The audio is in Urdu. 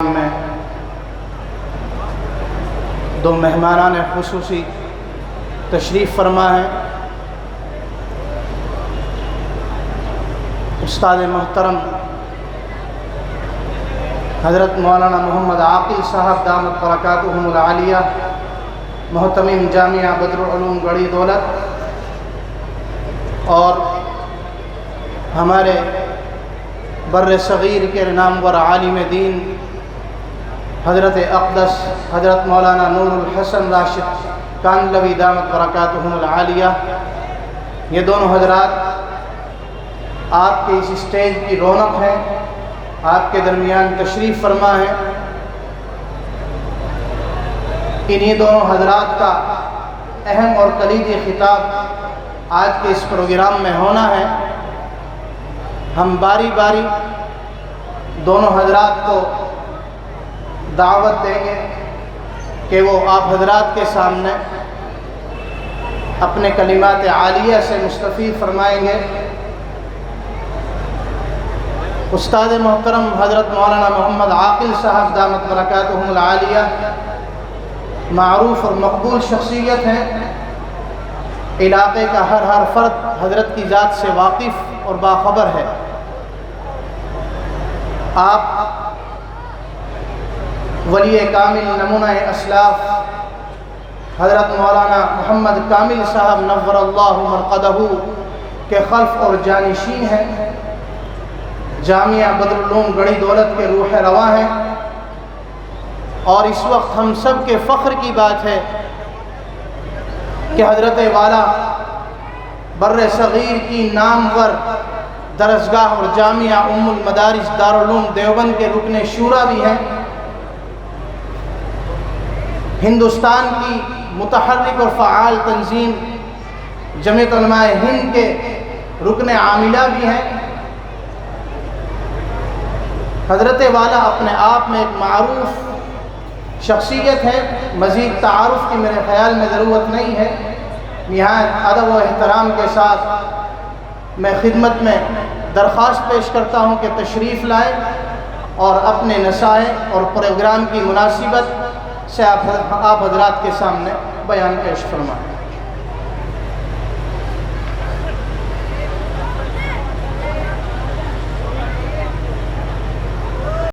میں دو مہمانان خصوصی تشریف فرما ہیں۔ استاد محترم حضرت مولانا محمد عاقل صاحب دامت برکاتہم العالیہ، محتمم جامعہ بدر العلوم گڑھی دولت، اور ہمارے بر صغیر کے نامور عالم دین حضرت اقدس حضرت مولانا نور الحسن راشد کاندھلوی دامت برکاتہم العالیہ، یہ دونوں حضرات آپ کے اس اسٹیج کی رونق ہیں، آپ کے درمیان تشریف فرما ہیں۔ انہی دونوں حضرات کا اہم اور کلیدی خطاب آج کے اس پروگرام میں ہونا ہے۔ ہم باری باری دونوں حضرات کو دعوت دیں گے کہ وہ آپ حضرات کے سامنے اپنے کلمات عالیہ سے مستفید فرمائیں گے۔ استاد محترم حضرت مولانا محمد عاقل صاحب دامت برکاتہم العالیہ معروف اور مقبول شخصیت ہیں، علاقے کا ہر فرد حضرت کی ذات سے واقف اور باخبر ہے۔ آپ ولی کامل نمونہ اسلاف حضرت مولانا محمد کامل صاحب نور اللہ مرقدہ کے خلف اور جانشین ہیں، جامعہ بدر العلوم گڑھی دولت کے روح رواں ہیں، اور اس وقت ہم سب کے فخر کی بات ہے کہ حضرت والا بر صغیر کی نامور درسگاہ اور جامعہ ام المدارس دارالعلوم دیوبند کے رکن شورا بھی ہیں، ہندوستان کی متحرک اور فعال تنظیم جمعیت علماء ہند کے رکن عاملہ بھی ہیں۔ حضرت والا اپنے آپ میں ایک معروف شخصیت ہے، مزید تعارف کی میرے خیال میں ضرورت نہیں ہے۔ نہایت ادب و احترام کے ساتھ میں خدمت میں درخواست پیش کرتا ہوں کہ تشریف لائیں اور اپنے نصائح اور پروگرام کی مناسبت سے آپ حضرات کے سامنے بیان پیش فرمائیں۔